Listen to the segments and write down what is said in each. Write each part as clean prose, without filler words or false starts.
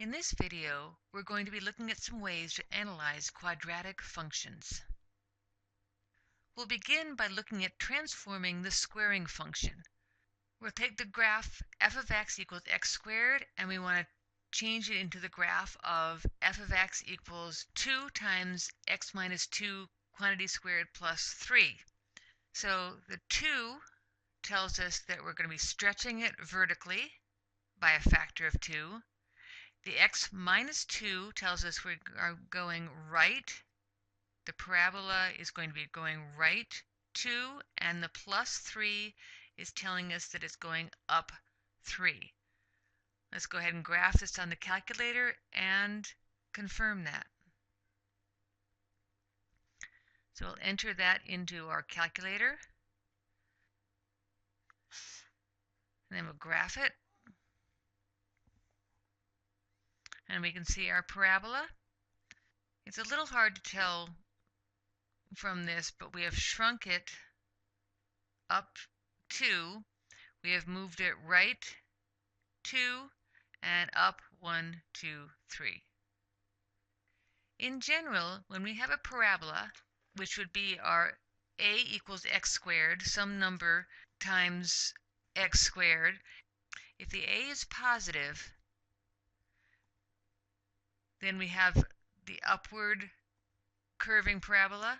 In this video, we're going to be looking at some ways to analyze quadratic functions. We'll begin by looking at transforming the squaring function. We'll take the graph f of x equals x squared, and we want to change it into the graph of f of x equals 2 times x minus 2 quantity squared plus 3. So the 2 tells us that we're going to be stretching it vertically by a factor of 2. The x minus 2 tells us we are going right. The parabola is going to be going right 2, and the plus 3 is telling us that it's going up 3. Let's go ahead and graph this on the calculator and confirm that. So we'll enter that into our calculator, and then we'll graph it. And we can see our parabola. It's a little hard to tell from this, but we have shrunk it up 2. We have moved it right 2 and up 1, 2, 3. In general, when we have a parabola, which would be our a equals x squared, some number times x squared, if the a is positive, then we have the upward curving parabola,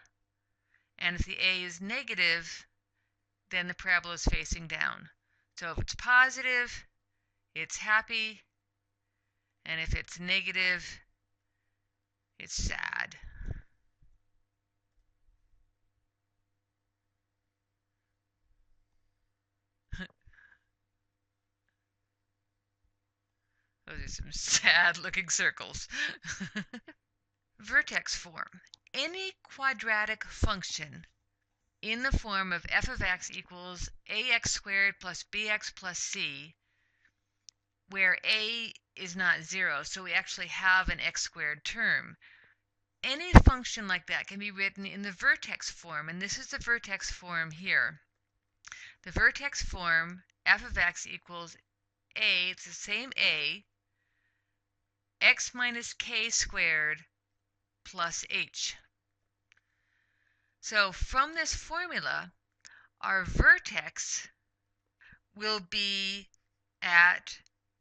and if the a is negative, then the parabola is facing down. So if it's positive, it's happy, and if it's negative, it's sad. Those are some sad-looking circles. Vertex form. Any quadratic function in the form of f of x equals ax squared plus bx plus c, where a is not 0, so we actually have an x squared term. Any function like that can be written in the vertex form, and this is the vertex form here. The vertex form, f of x equals a, it's the same a, x minus k squared plus h. So from this formula, our vertex will be at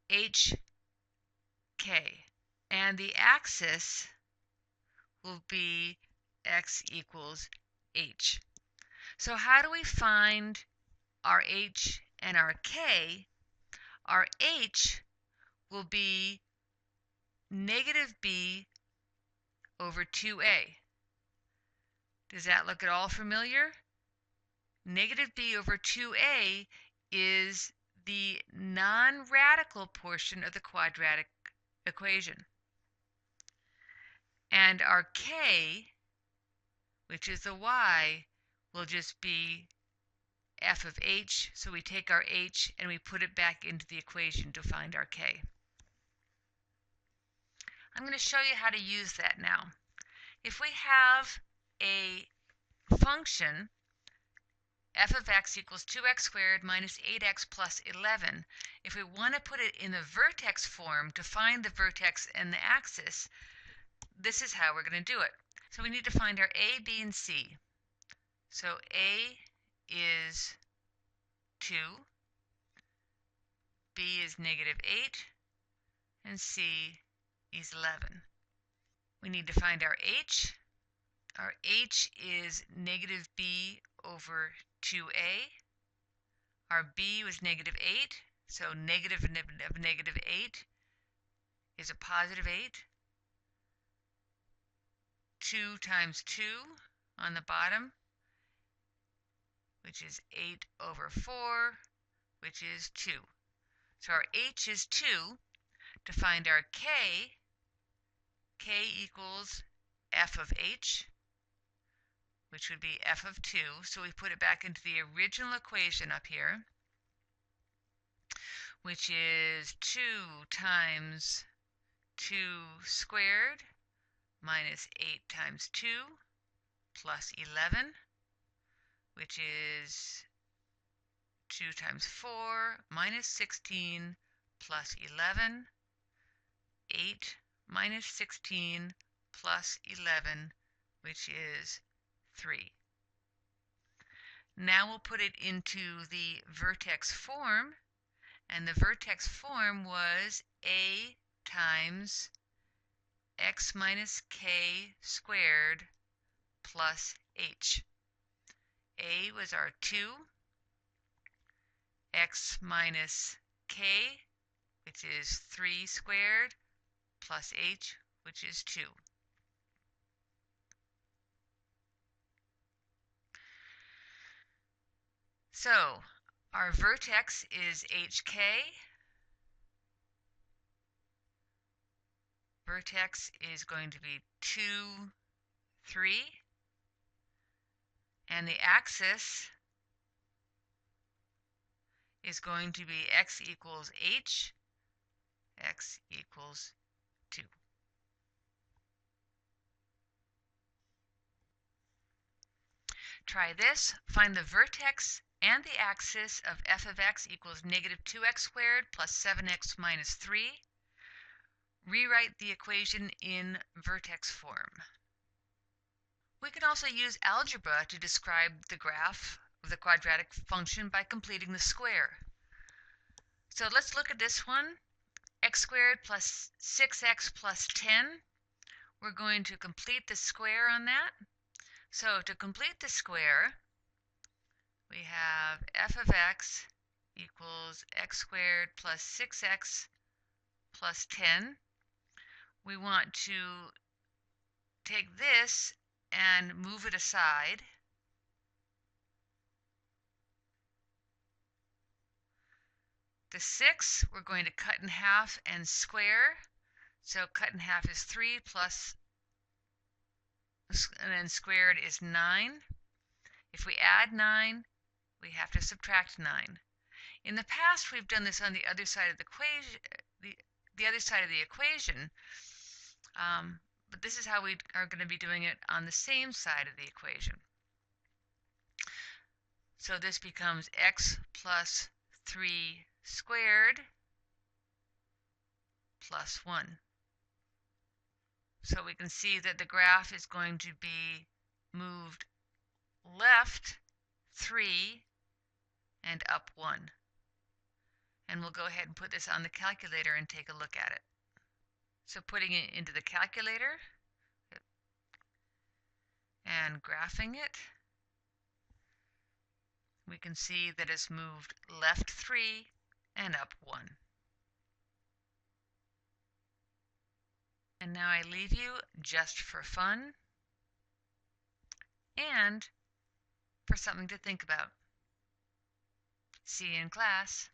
hk, and the axis will be x equals h. So how do we find our h and our k? Our h will be negative b over 2a. Does that look at all familiar? Negative b over 2a is the non-radical portion of the quadratic equation. And our k, which is the y, will just be f of h. So we take our h and we put it back into the equation to find our k. I'm going to show you how to use that now. If we have a function, f of x equals 2x squared minus 8x plus 11, if we want to put it in the vertex form to find the vertex and the axis, this is how we're going to do it. So we need to find our a, b, and c. So a is 2, b is negative 8, and c is 11. We need to find our h. Our h is negative b over 2a. Our b was negative 8, so negative of negative 8 is a positive 8. 2 times 2 on the bottom, which is 8 over 4, which is 2. So our h is 2. To find our k equals f of h, which would be f of 2. So we put it back into the original equation up here, which is 2 times 2 squared minus 8 times 2 plus 11, which is 2 times 4 minus 16 plus 11. 8 minus 16 plus 11, which is 3. Now we'll put it into the vertex form, and the vertex form was a times x minus k squared plus h. A was our 2, x minus k, which is 3 squared, plus h, which is 2. So our vertex is hk. Vertex is going to be 2, 3. And the axis is going to be x equals h, x equals 2. Try this. Find the vertex and the axis of f of x equals negative 2x squared plus 7x minus 3. Rewrite the equation in vertex form. We can also use algebra to describe the graph of the quadratic function by completing the square. So let's look at this one. X squared plus 6x plus 10. We're going to complete the square on that. So to complete the square, we have f of x equals x squared plus 6x plus 10. We want to take this and move it aside. The 6 we're going to cut in half and square. So cut in half is 3 plus, and then squared is 9. If we add 9, we have to subtract 9. In the past, we've done this on the other side of the equation, the other side of the equation, but this is how we are going to be doing it on the same side of the equation. So this becomes x plus 3 squared plus 1. So we can see that the graph is going to be moved left 3 and up 1. And we'll go ahead and put this on the calculator and take a look at it. So putting it into the calculator and graphing it, we can see that it's moved left 3 and up 1. And now I leave you just for fun and for something to think about. See you in class.